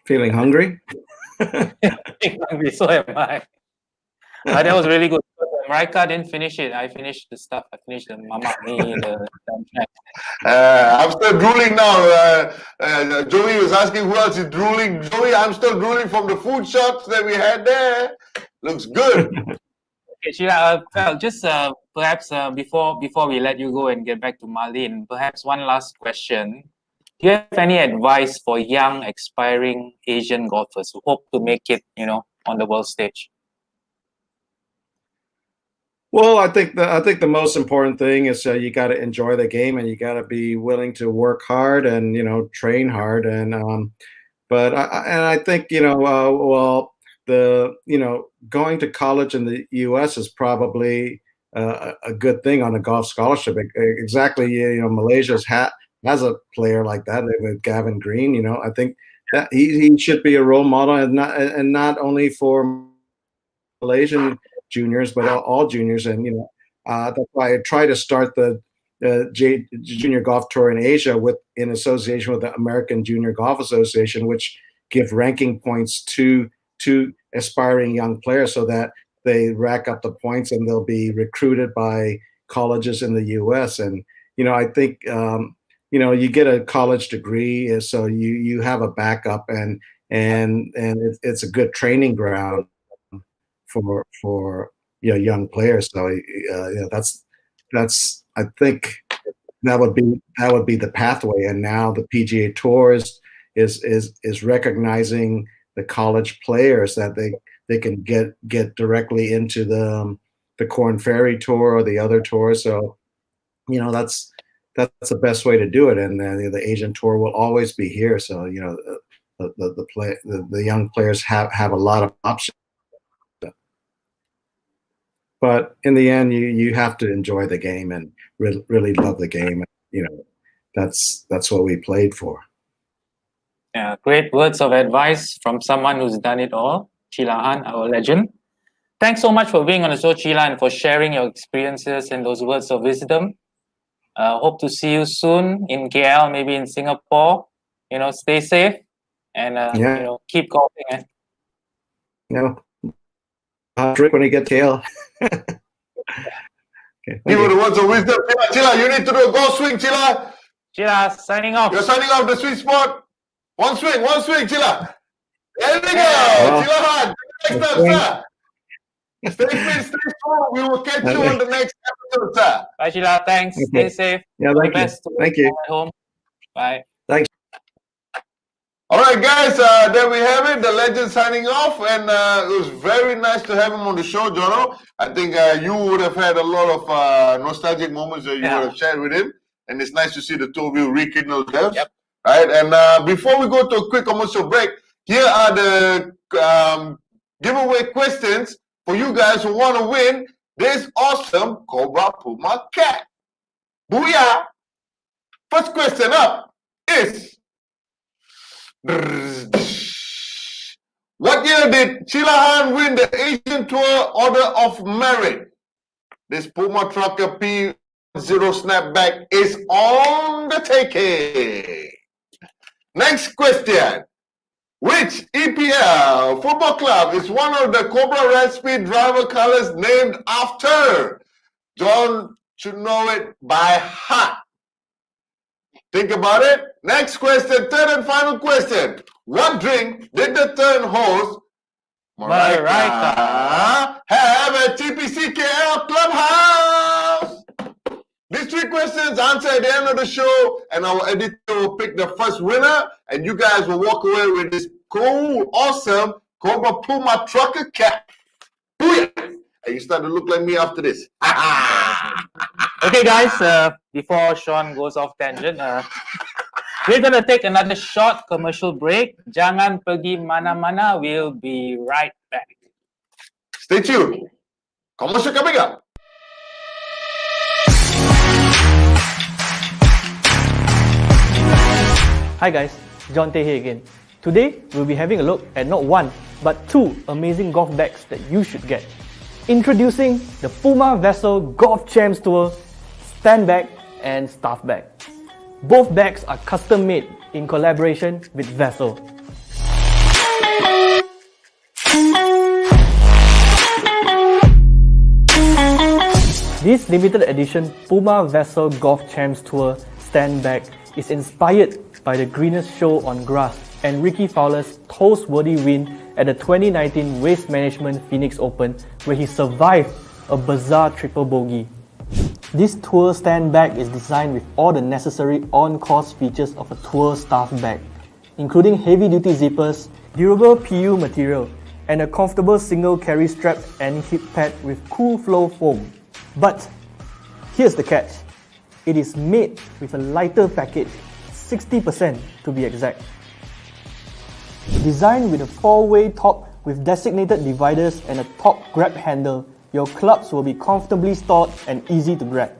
Feeling hungry? So am I. That was really good. Marika didn't finish it. I finished the stuff. I finished the mamak mee, the I'm still drooling now. Joey was asking who else is drooling. Joey, I'm still drooling from the food shots that we had there. Looks good. Okay, Sheila, just perhaps before we let you go and get back to Marlene, perhaps one last question. Do you have any advice for young, aspiring Asian golfers who hope to make it, on the world stage? Well, I think the most important thing is you got to enjoy the game and you got to be willing to work hard and train hard but I think going to college in the U.S. is probably a good thing on a golf scholarship. Exactly, Malaysia has a player like that with Gavin Green. I think that he should be a role model and not only for Malaysian juniors, but all juniors. And that's why I try to start the Junior Golf Tour in Asia in association with the American Junior Golf Association, which give ranking points to aspiring young players, so that they rack up the points and they'll be recruited by colleges in the U.S. And I think you get a college degree, so you have a backup, and it's a good training ground for young players. So that's I think that would be the pathway. And now the PGA Tour is recognizing the college players that they can get directly into the Korn Ferry Tour or the other tour. So that's the best way to do it. And the Asian Tour will always be here. So the young players have a lot of options. But in the end, you have to enjoy the game and really love the game. That's what we played for. Yeah, great words of advice from someone who's done it all. Kyi Hlan Han, our legend. Thanks so much for being on the show, Kyi Hlan, and for sharing your experiences and those words of wisdom. Hope to see you soon in KL, maybe in Singapore. Stay safe and keep golfing. I'll drink when I get KL. Okay, give you the words of wisdom. Chila, you need to do a golf swing, Chila. Chila, signing off. You're signing off the sweet spot. One swing, Chila. There we go. Chila Han. Next time, sir. Stay fit, stay strong. We will catch you on the next episode, sir. Bye, Chila. Thanks. Stay safe. Yeah, thank you. At home. Bye. Thanks. All right, guys, there we have it. The legend signing off, and it was very nice to have him on the show, Jono. I think you would have had a lot of nostalgic moments that you would have shared with him, and it's nice to see the two of you rekindle themselves. Yep. Right, and before we go to a quick commercial break, here are the giveaway questions for you guys who want to win this awesome Cobra Puma cat. Booyah! First question up is, what year did Kyi Hlan Han win the Asian Tour Order of Merit? This Puma Trucker P0 snapback is on the taking. Next question. Which EPL football club is one of the Cobra Red Speed driver colors named after? John should know it by heart. Think about it. Next question, third and final question. What drink did the third host, Pereira, have at TPC KL Clubhouse? These three questions answer at the end of the show, and our editor will pick the first winner, and you guys will walk away with this cool, awesome Cobra Puma trucker cap. Booyah! And you start to look like me after this. Okay, guys, before Sean goes off tangent, we're going to take another short commercial break. Jangan pergi mana-mana. We'll be right back. Stay tuned. Commercial coming up. Hi guys, John Tay here again. Today, we'll be having a look at not one, but two amazing golf bags that you should get. Introducing the Puma Vessel Golf Champs Tour Stand Bag and Staff Bag. Both bags are custom made in collaboration with Vessel. This limited edition Puma Vessel Golf Champs Tour Stand Bag is inspired by the greenest show on grass and Ricky Fowler's toast-worthy win at the 2019 Waste Management Phoenix Open, where he survived a bizarre triple bogey. This tour stand bag is designed with all the necessary on-course features of a tour staff bag, including heavy-duty zippers, durable PU material, and a comfortable single carry strap and hip pad with cool flow foam. But here's the catch. It is made with a lighter package, 60% to be exact. Designed with a 4-way top with designated dividers and a top grab handle, your clubs will be comfortably stored and easy to grab.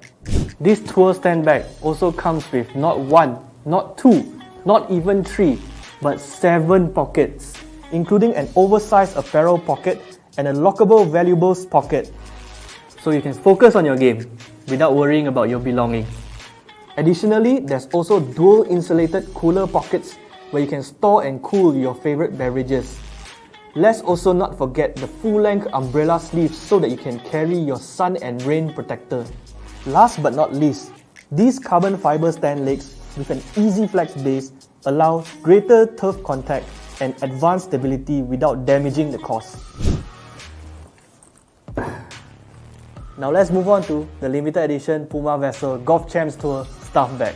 This tour stand bag also comes with not 1, not 2, not even 3, but 7 pockets, including an oversized apparel pocket and a lockable valuables pocket, so you can focus on your game without worrying about your belongings. Additionally, there's also dual insulated cooler pockets where you can store and cool your favorite beverages. Let's also not forget the full-length umbrella sleeves so that you can carry your sun and rain protector. Last but not least, these carbon fiber stand legs with an easy flex base allow greater turf contact and advanced stability without damaging the course. Now let's move on to the limited edition Puma Vessel Golf Champs Tour Staff Bag.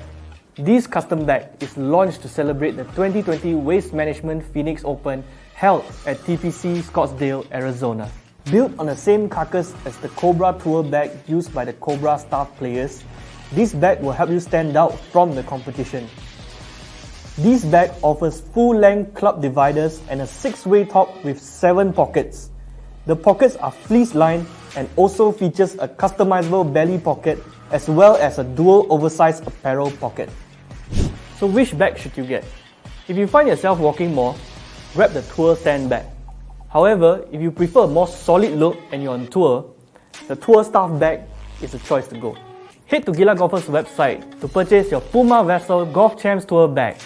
This custom bag is launched to celebrate the 2020 Waste Management Phoenix Open held at TPC Scottsdale, Arizona. Built on the same carcass as the Cobra Tour bag used by the Cobra staff players, this bag will help you stand out from the competition. This bag offers full-length club dividers and a 6-way top with 7 pockets. The pockets are fleece-lined and also features a customizable belly pocket as well as a dual oversized apparel pocket. So which bag should you get? If you find yourself walking more, grab the tour stand bag. However, if you prefer a more solid look and you're on tour, the tour staff bag is the choice to go. Head to Gila Golfers website to purchase your Puma Vessel Golf Champs Tour bag.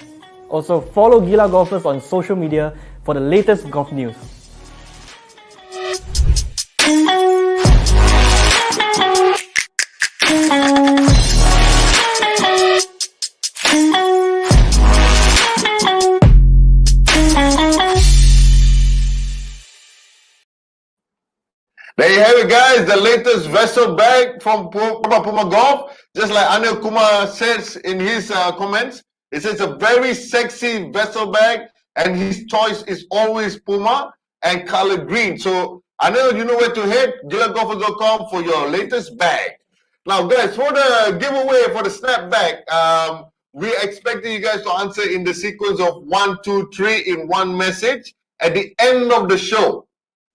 Also follow Gila Golfers on social media for the latest golf news. There you have it, guys. The latest vessel bag from Puma Golf. Just like Anil Kumar says in his comments, it says a very sexy vessel bag, and his choice is always Puma and color green. So Anil, you know where to head. GilaGolfers.com for your latest bag. Now, guys, for the giveaway for the snapback, we're expecting you guys to answer in the sequence of 1, 2, 3 in one message at the end of the show.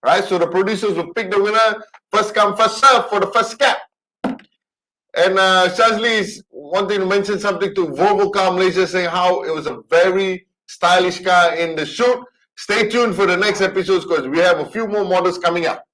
Right, so the producers will pick the winner, first come, first serve for the first cap. And Shazli is wanting to mention something to Volvo Car Malaysia, saying how it was a very stylish car in the shoot. Stay tuned for the next episodes because we have a few more models coming up.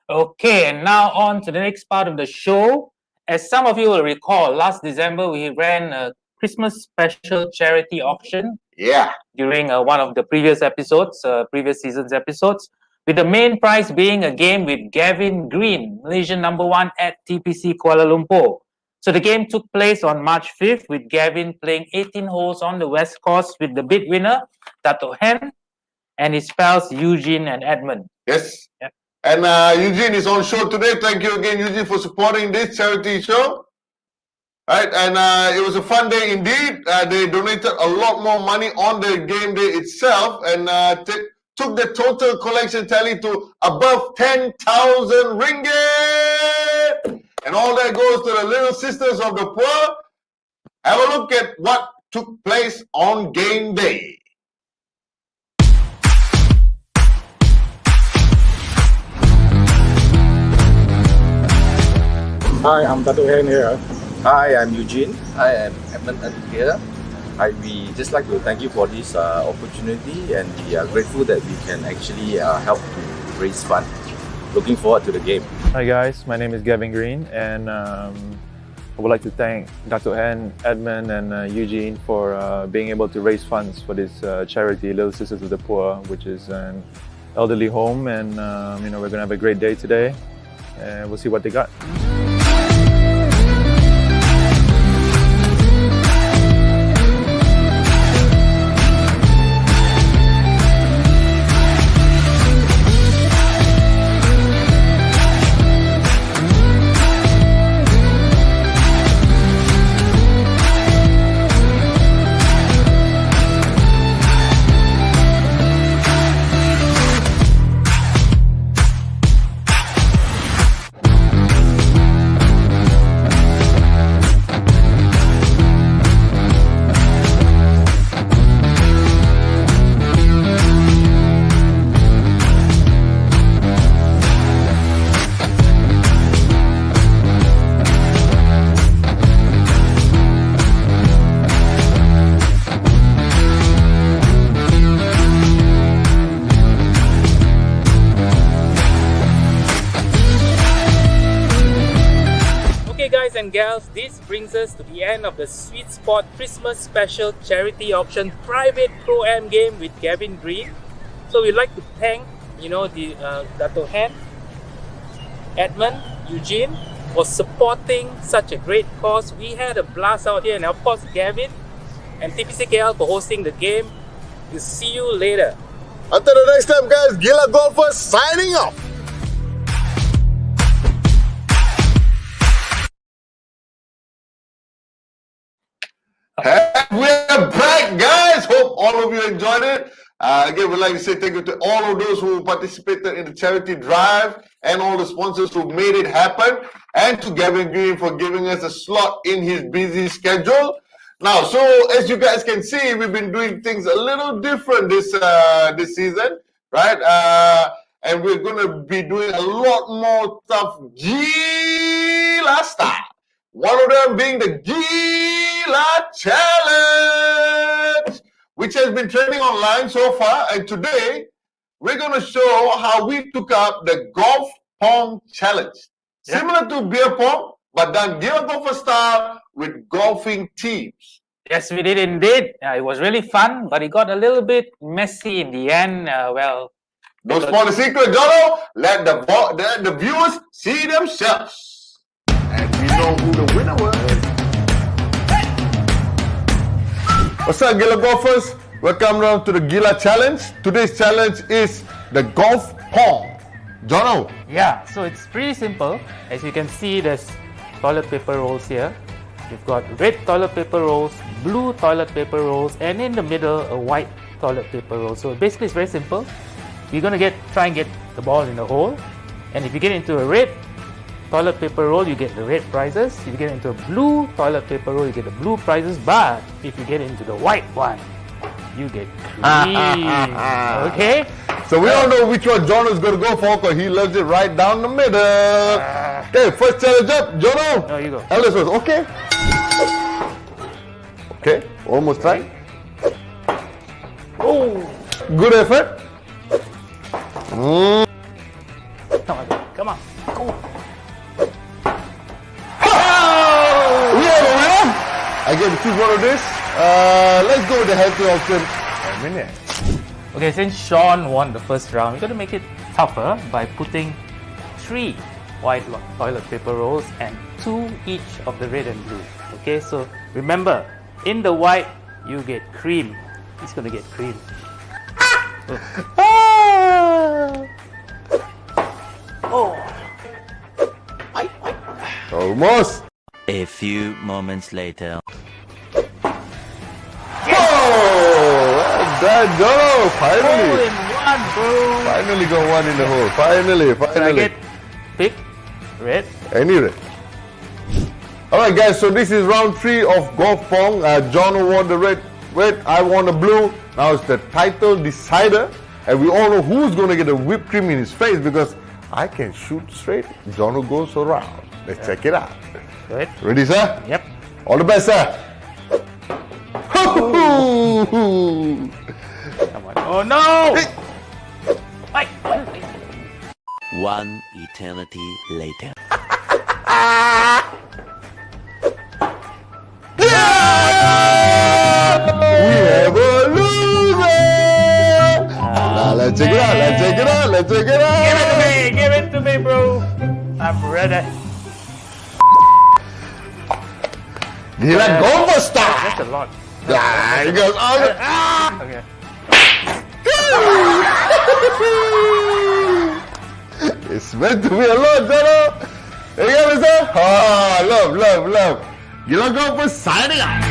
Okay, and now on to the next part of the show. As some of you will recall, last December we ran a Christmas special charity auction. Yeah. During one of the previous episodes, previous season's episodes, with the main prize being a game with Gavin Green, Malaysian #1 at TPC Kuala Lumpur. So the game took place on March 5th with Gavin playing 18 holes on the West Coast with the bid winner, Dato' Han, and his pals Eugene and Edmund. Yes. Yeah. And Eugene is on show today. Thank you again, Eugene, for supporting this charity show. Right, and it was a fun day indeed. They donated a lot more money on the game day itself, and took the total collection tally to above 10,000 ringgit. And all that goes to the Little Sisters of the Poor. Have a look at what took place on game day. Hi, I'm Dato' Han here. Hi, I'm Eugene. I am Edmund here. We just like to thank you for this opportunity, and we are grateful that we can actually help to raise funds. Looking forward to the game. Hi guys, my name is Gavin Green, and I would like to thank Dato' Han, Edmund and Eugene for being able to raise funds for this charity, Little Sisters of the Poor, which is an elderly home, and we're going to have a great day today, and we'll see what they got. And gals, this brings us to the end of the Sweet Spot Christmas Special Charity Auction Private Pro-Am game with Gavin Green. So we'd like to thank the Dato' Han, Edmund, Eugene was supporting such a great cause. We had a blast out here, and of course Gavin and TPC KL for hosting the game. We'll see you later. Until the next time, guys, Gila Golfers signing off. We're back, guys. Hope all of you enjoyed it. Again, we'd like to say thank you to all of those who participated in the charity drive and all the sponsors who made it happen, and to Gavin Green for giving us a slot in his busy schedule. Now, so as you guys can see, we've been doing things a little different this season, right? And we're going to be doing a lot more stuff Gila style. One of them being the Gila Challenge, which has been trending online so far. And today, we're going to show how we took up the Golf Pong Challenge. Yeah. Similar to beer pong, but done Gila Golfer style with golfing teams. Yes, we did indeed. It was really fun, but it got a little bit messy in the end. Don't spoil the secret, Jono. Let the viewers see themselves. And we know who the winner was. What's up, Gila Golfers? Welcome down to the Gila Challenge. Today's challenge is the Golf Pong. Jono. Yeah, so it's pretty simple. As you can see, there's toilet paper rolls here. You've got red toilet paper rolls, blue toilet paper rolls, and in the middle, a white toilet paper roll. So basically, it's very simple. You're going to try and get the ball in the hole. And if you get into a red toilet paper roll, you get the red prizes. If you get into a blue toilet paper roll, you get the blue prizes. But if you get into the white one, you get green. Okay? So we all know which one Jono is going to go for, because he loves it right down the middle. Okay, first challenge up, Jono. No, you go. Ellis was okay. Okay, almost right. Oh, good effort. Come on. Go. We have a winner. I get to choose one of this. Let's go with the healthy option. Okay, since Sean won the first round, we're going to make it tougher by putting 3 white toilet paper rolls and 2 each of the red and blue. Okay, so remember, in the white, you get cream. He's going to get cream. Oh. Almost. A few moments later. That Jono, finally. Hole in one, bro. Finally got one in the hole. Finally. Can I get pick? Red? Any red. Alright guys, so this is round 3 of Golf Pong. Jono won the red, I won the blue. Now it's the title decider. And we all know who's going to get the whipped cream in his face, because I can shoot straight. Jono goes around. Let's check it out. Good. Ready, sir? Yep. All the best, sir. Come on. Oh no! Wait. One eternity later. We have a loser! Let's check it out. Give it to me, bro. I'm ready. Gila Golfers style. That's a lot. Yeah, he goes on. Okay. It's meant to be a lot, Jono. There you go, sir. Love. Gila Golfers signing out.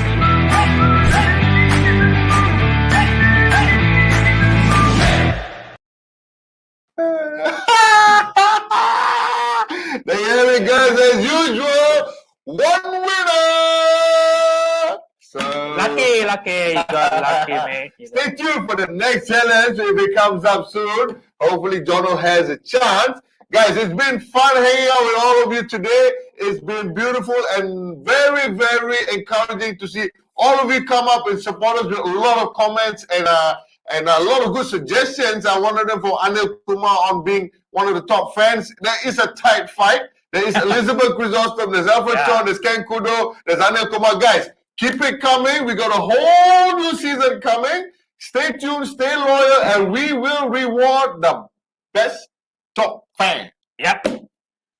There you have it, guys. As usual, one winner. So Lucky. You got lucky, mate. stay tuned for the next challenge if it comes up soon. Hopefully, Jono has a chance. Guys, it's been fun hanging out with all of you today. It's been beautiful and very, very encouraging to see all of you come up and support us with a lot of comments and a lot of good suggestions. I wanted them for Anil Kumar on being one of the top fans. There is a tight fight. There is Elizabeth Chrysostom, there's Alfred Chon, there's Ken Kudo, there's Anil Kumar. Guys, keep it coming. We got a whole new season coming. Stay tuned, stay loyal, and we will reward the best top fan. Yep.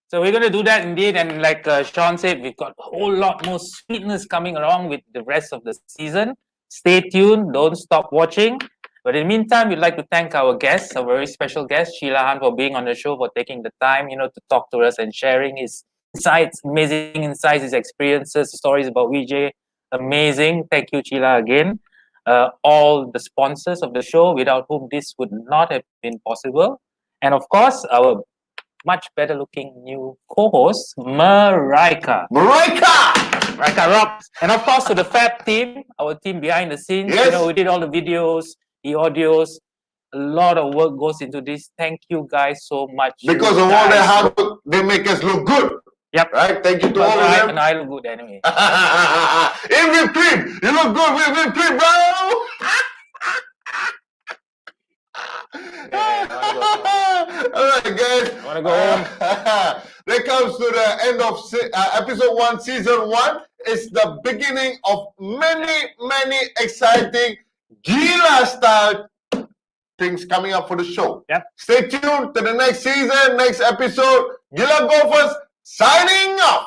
So we're going to do that indeed, and like Sean said, we've got a whole lot more sweetness coming along with the rest of the season. Stay tuned, don't stop watching. But in the meantime, we'd like to thank our guest, a very special guest, Kyi Hlan Han, for being on the show, for taking the time, to talk to us and sharing his insights, amazing insights, his experiences, stories about VJ. Amazing. Thank you, Kyi Hlan, again. All the sponsors of the show, without whom this would not have been possible. And of course, our much better looking new co-host, Marika. Marika rocks. And of course, to the Fab team, our team behind the scenes. Yes. We did all the videos, the audios. A lot of work goes into this. Thank you guys so much. Because of all their hard work, they make us look good. Yep. Right? Thank you to all of them. And I look good anyway. In whipped cream. You look good with whipped cream, bro. Alright, guys. I want to go home. That comes to the end of episode 1, season 1. It's the beginning of many exciting Gila style things coming up for the show. Yep. Stay tuned to the next season, next episode. Gila Golfers signing off.